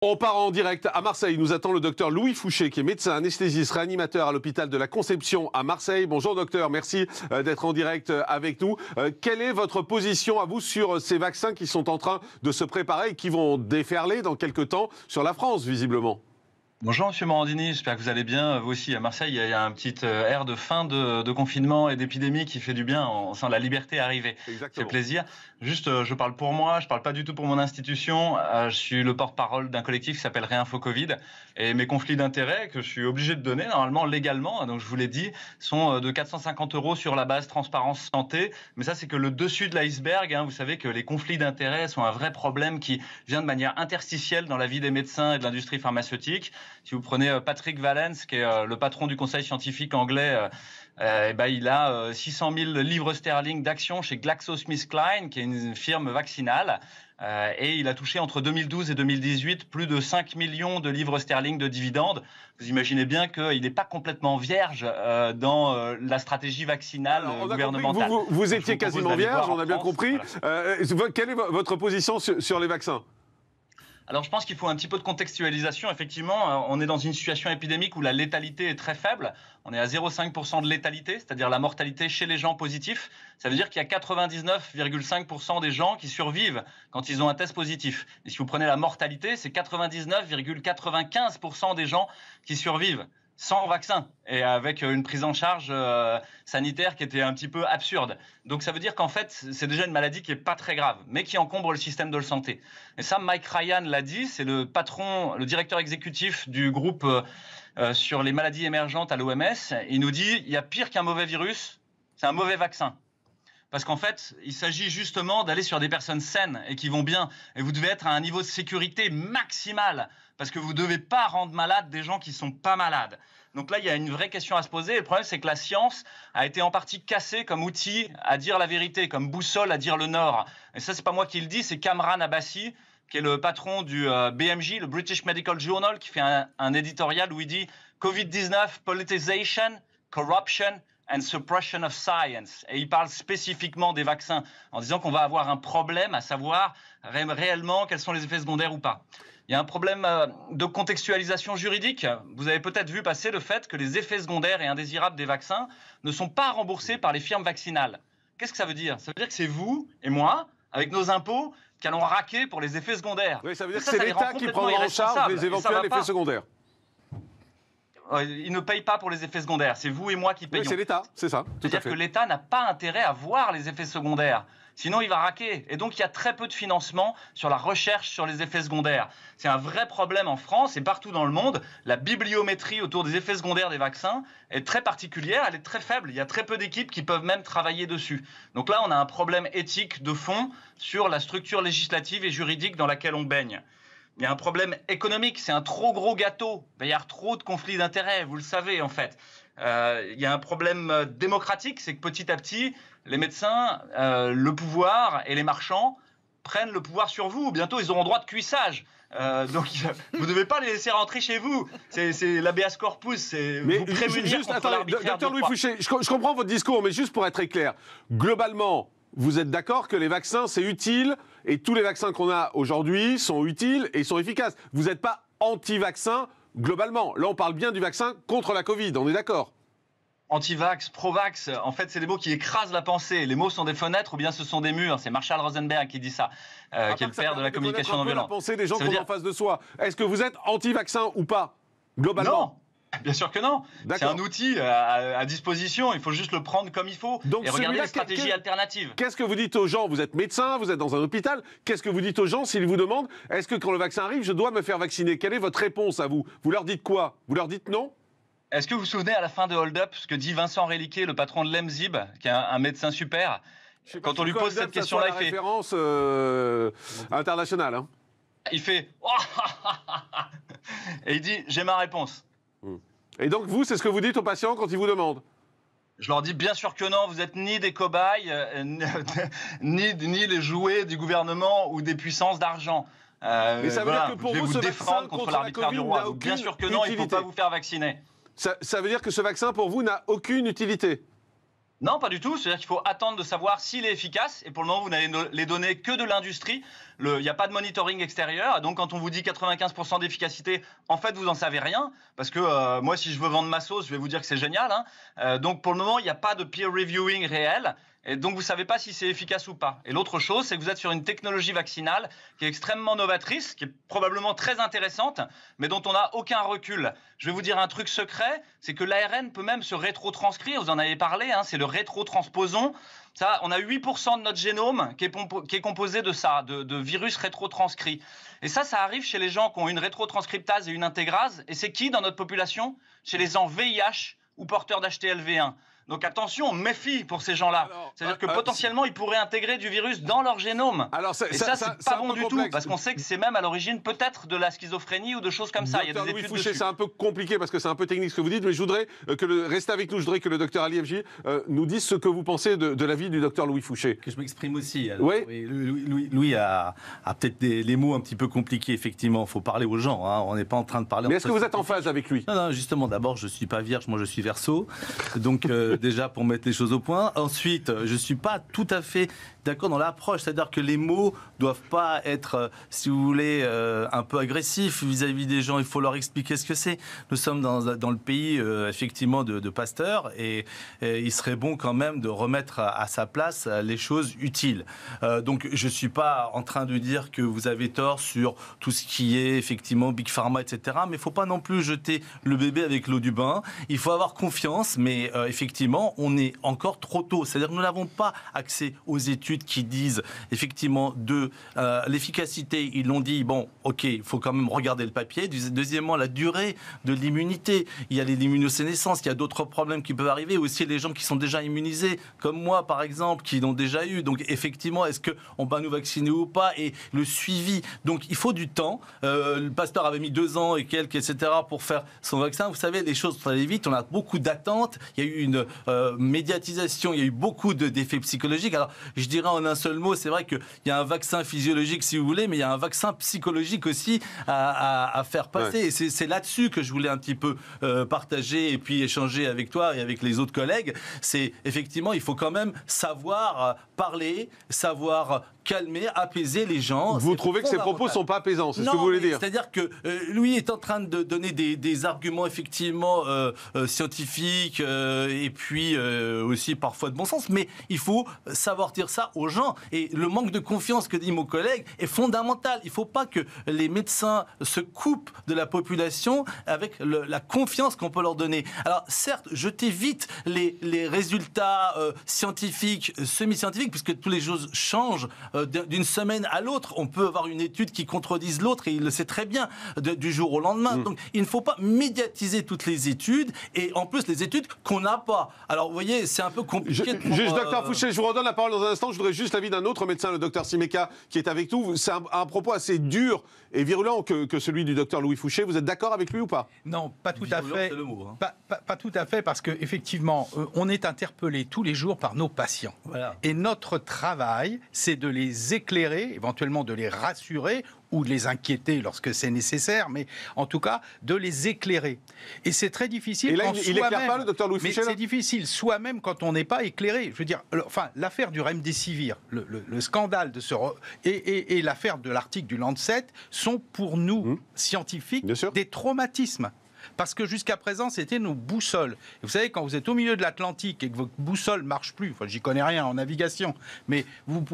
On part en direct à Marseille. Nous attend le docteur Louis Fouché, qui est médecin anesthésiste réanimateur à l'hôpital de la Conception à Marseille. Bonjour docteur, merci d'être en direct avec nous. Quelle est votre position à vous sur ces vaccins qui sont en train de se préparer et qui vont déferler dans quelques temps sur la France, visiblement? Bonjour Monsieur Morandini, j'espère que vous allez bien. Vous aussi, à Marseille, il y a un petit air de fin de confinement et d'épidémie qui fait du bien. On sent la liberté arriver. Exactement. C'est plaisir. Juste, je parle pour moi, je parle pas du tout pour mon institution. Je suis le porte-parole d'un collectif qui s'appelle Réinfo Covid. Et mes conflits d'intérêts, que je suis obligé de donner, normalement, légalement, donc je vous l'ai dit, sont de 450 € sur la base transparence santé. Mais ça, c'est que le dessus de l'iceberg. Vous savez que les conflits d'intérêts sont un vrai problème qui vient de manière interstitielle dans la vie des médecins et de l'industrie pharmaceutique. Si vous prenez Patrick Vallance, qui est le patron du conseil scientifique anglais, il a 600 000 livres sterling d'actions chez GlaxoSmithKline, qui est une firme vaccinale. Et il a touché entre 2012 et 2018 plus de 5 millions de livres sterling de dividendes. Vous imaginez bien qu'il n'est pas complètement vierge dans la stratégie vaccinale gouvernementale. Vous étiez quasiment vierge, on a bien compris. Voilà. Quelle est votre position sur les vaccins ? Alors je pense qu'il faut un petit peu de contextualisation. Effectivement, on est dans une situation épidémique où la létalité est très faible. On est à 0,5% de létalité, c'est-à-dire la mortalité chez les gens positifs. Ça veut dire qu'il y a 99,5% des gens qui survivent quand ils ont un test positif. Et si vous prenez la mortalité, c'est 99,95% des gens qui survivent sans vaccin et avec une prise en charge sanitaire qui était un petit peu absurde. Donc ça veut dire qu'en fait, c'est déjà une maladie qui n'est pas très grave, mais qui encombre le système de santé. Et ça, Mike Ryan l'a dit, c'est le patron, le directeur exécutif du groupe sur les maladies émergentes à l'OMS. Il nous dit, il y a pire qu'un mauvais virus, c'est un mauvais vaccin. Parce qu'en fait, il s'agit justement d'aller sur des personnes saines et qui vont bien. Et vous devez être à un niveau de sécurité maximal parce que vous ne devez pas rendre malades des gens qui ne sont pas malades. Donc là, il y a une vraie question à se poser. Et le problème, c'est que la science a été en partie cassée comme outil à dire la vérité, comme boussole à dire le nord. Et ça, ce n'est pas moi qui le dis, c'est Kamran Abbasi, qui est le patron du BMJ, le British Medical Journal, qui fait un éditorial où il dit « Covid-19, politicization, corruption ». And suppression of science. Et il parle spécifiquement des vaccins en disant qu'on va avoir un problème à savoir réellement quels sont les effets secondaires ou pas. Il y a un problème de contextualisation juridique. Vous avez peut-être vu passer le fait que les effets secondaires et indésirables des vaccins ne sont pas remboursés par les firmes vaccinales. Qu'est-ce que ça veut dire? Ça veut dire que c'est vous et moi, avec nos impôts, qui allons raquer pour les effets secondaires. Oui, ça veut dire que c'est l'État qui prendra en charge les éventuels effets secondaires. Il ne paye pas pour les effets secondaires, c'est vous et moi qui payons. Oui, c'est l'État, c'est ça. C'est-à-dire que l'État n'a pas intérêt à voir les effets secondaires, sinon il va raquer. Et donc il y a très peu de financement sur la recherche sur les effets secondaires. C'est un vrai problème en France et partout dans le monde. La bibliométrie autour des effets secondaires des vaccins est très particulière, elle est très faible. Il y a très peu d'équipes qui peuvent même travailler dessus. Donc là, on a un problème éthique de fond sur la structure législative et juridique dans laquelle on baigne. Il y a un problème économique, c'est un trop gros gâteau. Il va y avoir trop de conflits d'intérêts, vous le savez en fait. Il y a un problème démocratique, c'est que petit à petit, les médecins, le pouvoir et les marchands prennent le pouvoir sur vous. Bientôt, ils auront droit de cuissage. Donc, vous ne devez pas les laisser rentrer chez vous. C'est l'habeas corpus, c'est vous prémunir contre l'arbitraire. Docteur Louis Fouché, je comprends votre discours, mais juste pour être très clair, globalement, vous êtes d'accord que les vaccins, c'est utile et tous les vaccins qu'on a aujourd'hui sont utiles et sont efficaces. Vous n'êtes pas anti-vaccin globalement. Là, on parle bien du vaccin contre la Covid, on est d'accord? Anti-vax, pro-vax, en fait, c'est des mots qui écrasent la pensée. Les mots sont des fenêtres ou bien ce sont des murs. C'est Marshall Rosenberg qui dit ça, qui est le père de la communication non violente. La pensée des gens qu'on a en face de soi. Est-ce que vous êtes anti-vaccin ou pas, globalement? Non. Bien sûr que non. C'est un outil à disposition. Il faut juste le prendre comme il faut et regarder les stratégies alternatives. Qu'est-ce que vous dites aux gens? Vous êtes médecin, vous êtes dans un hôpital. Qu'est-ce que vous dites aux gens s'ils vous demandent est-ce que quand le vaccin arrive, je dois me faire vacciner? Quelle est votre réponse à vous? Vous leur dites quoi? Vous leur dites non? Est-ce que vous vous souvenez à la fin de Hold Up ce que dit Vincent Réliquet, le patron de l'EMZIB, qui est un médecin super? Quand on lui pose cette question-là, il fait référence internationale. Hein. Il fait et il dit j'ai ma réponse. Et donc vous, c'est ce que vous dites aux patients quand ils vous demandent? Je leur dis bien sûr que non, vous n'êtes ni des cobayes, ni les jouets du gouvernement ou des puissances d'argent. Mais ça veut dire que pour vous, ce vaccin contre l'arbitraire du roi. Bien sûr que non, il ne faut pas vous faire vacciner. Ça veut dire que ce vaccin, pour vous, n'a aucune utilité? Non, pas du tout. C'est-à-dire qu'il faut attendre de savoir s'il est efficace. Et pour le moment, vous n'avez les données que de l'industrie. Il n'y a pas de monitoring extérieur. Donc, quand on vous dit 95% d'efficacité, en fait, vous n'en savez rien. Parce que moi, si je veux vendre ma sauce, je vais vous dire que c'est génial. Donc, pour le moment, il n'y a pas de peer reviewing réel. Et donc, vous ne savez pas si c'est efficace ou pas. Et l'autre chose, c'est que vous êtes sur une technologie vaccinale qui est extrêmement novatrice, qui est probablement très intéressante, mais dont on n'a aucun recul. Je vais vous dire un truc secret, c'est que l'ARN peut même se rétrotranscrire. Vous en avez parlé, c'est le rétrotransposon. Ça, on a 8% de notre génome qui est composé de ça, de virus rétrotranscrits. Et ça arrive chez les gens qui ont une rétrotranscriptase et une intégrase. Et c'est qui dans notre population? Chez les gens VIH ou porteurs d'HTLV1. Donc attention, méfie pour ces gens-là. C'est-à-dire que potentiellement, ils pourraient intégrer du virus dans leur génome. Alors, et ça, c'est pas bon du tout, parce qu'on sait que c'est même à l'origine peut-être de la schizophrénie ou de choses comme ça. Il y a des études dessus. C'est un peu compliqué parce que c'est un peu technique ce que vous dites, mais je voudrais restez avec nous. Je voudrais que le docteur Ali Efji nous dise ce que vous pensez de l'avis du docteur Louis Fouché. Que je m'exprime aussi. Alors, oui. Louis a peut-être les mots un petit peu compliqués, effectivement. Il faut parler aux gens. On n'est pas en train de parler. Mais est-ce que vous êtes en phase avec lui? Non, justement. D'abord, je ne suis pas vierge, moi je suis verseau. Donc, déjà, pour mettre les choses au point. Ensuite, je ne suis pas tout à fait d'accord dans l'approche, c'est-à-dire que les mots doivent pas être, si vous voulez, un peu agressifs vis-à-vis des gens. Il faut leur expliquer ce que c'est. Nous sommes dans le pays, effectivement, de Pasteur, et il serait bon quand même de remettre à sa place les choses utiles. Donc, je suis pas en train de dire que vous avez tort sur tout ce qui est, effectivement, Big Pharma, etc. Mais il faut pas non plus jeter le bébé avec l'eau du bain. Il faut avoir confiance, mais effectivement, on est encore trop tôt. C'est-à-dire que nous n'avons pas accès aux études qui disent effectivement de l'efficacité. Ils l'ont dit, bon, ok, il faut quand même regarder le papier. Deuxièmement, la durée de l'immunité. Il y a l'immunosénescence, il y a d'autres problèmes qui peuvent arriver. Aussi les gens qui sont déjà immunisés, comme moi par exemple, qui l'ont déjà eu. Donc effectivement, est-ce qu'on va nous vacciner ou pas? Et le suivi. Donc il faut du temps. Le Pasteur avait mis 2 ans et quelques, etc. pour faire son vaccin. Vous savez, les choses sont allées vite. On a beaucoup d'attentes. Il y a eu une médiatisation, il y a eu beaucoup d'effets psychologiques. Alors, je dirais en un seul mot, c'est vrai qu'il y a un vaccin physiologique, si vous voulez, mais il y a un vaccin psychologique aussi à faire passer. Ouais. Et c'est là-dessus que je voulais un petit peu partager et puis échanger avec toi et avec les autres collègues. C'est effectivement, il faut quand même savoir parler, savoir calmer, apaiser les gens. Vous trouvez que ces propos ne sont pas apaisants, c'est ce que vous voulez dire? C'est-à-dire que lui est en train de donner des arguments effectivement scientifiques et puis aussi parfois de bon sens, mais il faut savoir dire ça aux gens. Et le manque de confiance que dit mon collègue est fondamental. Il ne faut pas que les médecins se coupent de la population avec la confiance qu'on peut leur donner. Alors certes, jetez vite les résultats scientifiques, semi-scientifiques, puisque toutes les choses changent d'une semaine à l'autre. On peut avoir une étude qui contredise l'autre, et il le sait très bien, du jour au lendemain. Donc il ne faut pas médiatiser toutes les études, et en plus les études qu'on n'a pas. Alors vous voyez, c'est un peu compliqué. Juste docteur Fouché, je vous redonne la parole dans un instant. Je voudrais juste l'avis d'un autre médecin, le docteur Simeka, qui est avec nous. C'est un propos assez dur et virulent que celui du docteur Louis Fouché. Vous êtes d'accord avec lui ou pas? Non, pas tout à fait. Le mot, pas tout à fait, parce qu'effectivement, on est interpellé tous les jours par nos patients. Voilà. Et notre travail, c'est de les éclairer, éventuellement de les rassurer, ou de les inquiéter lorsque c'est nécessaire, mais en tout cas, de les éclairer. Et c'est très difficile. Et là, il n'éclaire pas, le docteur Louis Fouché? Mais c'est difficile, soi-même, quand on n'est pas éclairé. Je veux dire, enfin, l'affaire du Remdesivir, le scandale de et l'affaire de l'article du Lancet sont pour nous, scientifiques, des traumatismes. Parce que jusqu'à présent, c'était nos boussoles. Et vous savez, quand vous êtes au milieu de l'Atlantique et que votre boussole ne marche plus, enfin, j'y connais rien en navigation, mais vous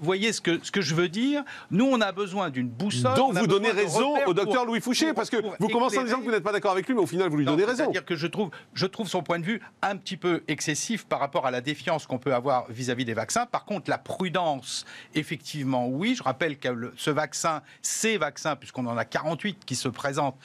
voyez ce que je veux dire. Nous, on a besoin d'une boussole. Donc vous donnez raison au docteur Louis Fouché, parce que vous commencez en disant que vous n'êtes pas d'accord avec lui, mais au final, vous lui donnez raison. C'est-à-dire que je trouve son point de vue un petit peu excessif par rapport à la défiance qu'on peut avoir vis-à-vis des vaccins. Par contre, la prudence, effectivement, oui. Je rappelle que ces vaccins, puisqu'on en a 48 qui se présentent,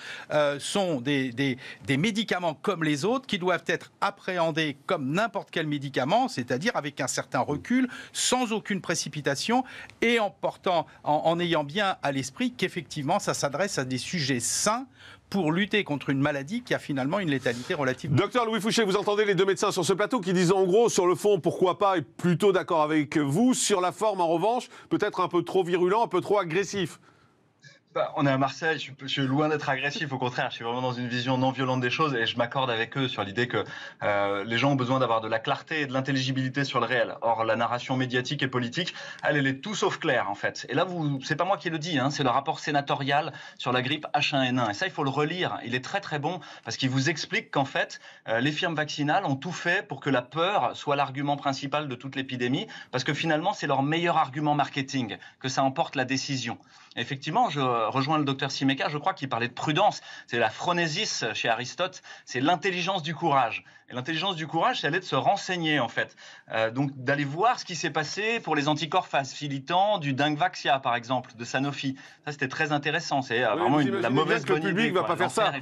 sont des médicaments comme les autres qui doivent être appréhendés comme n'importe quel médicament, c'est-à-dire avec un certain recul, sans aucune précipitation et en ayant bien à l'esprit qu'effectivement ça s'adresse à des sujets sains pour lutter contre une maladie qui a finalement une létalité relative. Docteur Louis Fouché, vous entendez les deux médecins sur ce plateau qui disent en gros, sur le fond, pourquoi pas, et plutôt d'accord avec vous. Sur la forme, en revanche, peut-être un peu trop virulent, un peu trop agressif. On est à Marseille, je suis loin d'être agressif, au contraire, je suis vraiment dans une vision non violente des choses et je m'accorde avec eux sur l'idée que les gens ont besoin d'avoir de la clarté et de l'intelligibilité sur le réel. Or, la narration médiatique et politique, elle est tout sauf claire en fait. Et là, c'est pas moi qui le dis, hein, c'est le rapport sénatorial sur la grippe H1N1. Et ça, il faut le relire. Il est très très bon parce qu'il vous explique qu'en fait, les firmes vaccinales ont tout fait pour que la peur soit l'argument principal de toute l'épidémie parce que finalement, c'est leur meilleur argument marketing, que ça emporte la décision. Effectivement, je rejoins le docteur Simeka, je crois qu'il parlait de prudence. C'est la phronésis chez Aristote, c'est l'intelligence du courage. Et l'intelligence du courage, c'est aller de se renseigner, en fait. Donc, d'aller voir ce qui s'est passé pour les anticorps facilitants du Dengvaxia, par exemple, de Sanofi. Ça, c'était très intéressant. C'est vraiment la mauvaise bonne idée. Le public ne va pas faire ça.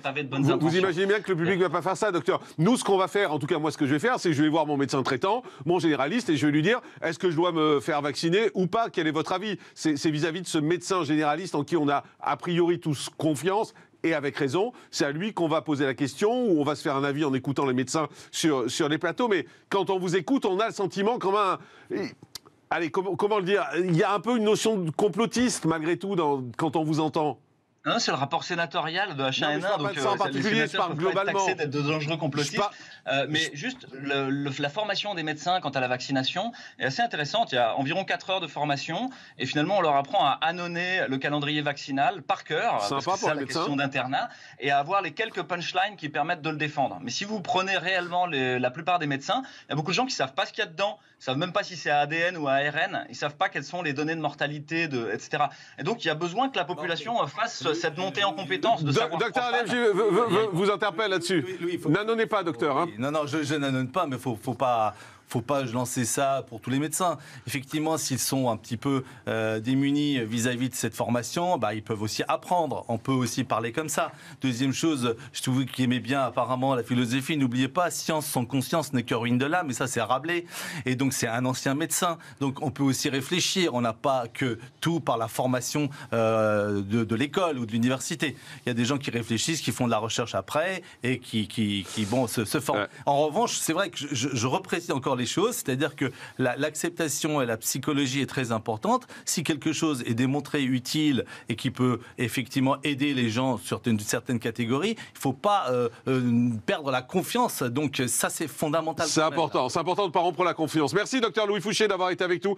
Vous imaginez bien que le public ne va pas faire ça, docteur. Nous, ce qu'on va faire, en tout cas, moi, ce que je vais faire, c'est que je vais voir mon médecin traitant, mon généraliste, et je vais lui dire, est-ce que je dois me faire vacciner ou pas? Quel est votre avis? C'est vis-à-vis de ce médecin généraliste en qui on a a priori tous confiance. Et avec raison, c'est à lui qu'on va poser la question, ou on va se faire un avis en écoutant les médecins sur les plateaux. Mais quand on vous écoute, on a le sentiment quand même... Allez, comment le dire? Il y a un peu une notion de complotiste, malgré tout, quand on vous entend. Non, c'est le rapport sénatorial de H1N1, donc ça en particulier, je parle globalement. Taxés d'être de dangereux complotistes. Mais juste, la formation des médecins quant à la vaccination est assez intéressante. Il y a environ 4 heures de formation et finalement, on leur apprend à annoncer le calendrier vaccinal par cœur, parce que c'est la question d'internat, et à avoir les quelques punchlines qui permettent de le défendre. Mais si vous prenez réellement la plupart des médecins, il y a beaucoup de gens qui ne savent pas ce qu'il y a dedans, ils ne savent même pas si c'est ADN ou ARN, ils ne savent pas quelles sont les données de mortalité, etc. Et donc, il y a besoin que la population fasse cette montée en compétence de savoir. Docteur Alem, vous interpelle là-dessus. N'annonnez pas, docteur. Hein. Non, je n'annonce pas, mais faut pas lancer ça pour tous les médecins. Effectivement, s'ils sont un petit peu démunis vis-à-vis de cette formation, ils peuvent aussi apprendre. On peut aussi parler comme ça. Deuxième chose, je vous qui aimez bien apparemment la philosophie, n'oubliez pas, science sans conscience n'est que ruine de l'âme, et ça c'est Rabelais. Et donc c'est un ancien médecin. Donc on peut aussi réfléchir. On n'a pas que tout par la formation de l'école ou de l'université. Il y a des gens qui réfléchissent, qui font de la recherche après et qui se forment. Ouais. En revanche, c'est vrai que je reprécise encore les choses, c'est-à-dire que l'acceptation et la psychologie est très importante. Si quelque chose est démontré utile et qui peut effectivement aider les gens sur une certaine catégorie, il ne faut pas perdre la confiance. Donc ça, c'est fondamental. C'est important de ne pas rompre la confiance. Merci, docteur Louis Fouché, d'avoir été avec nous.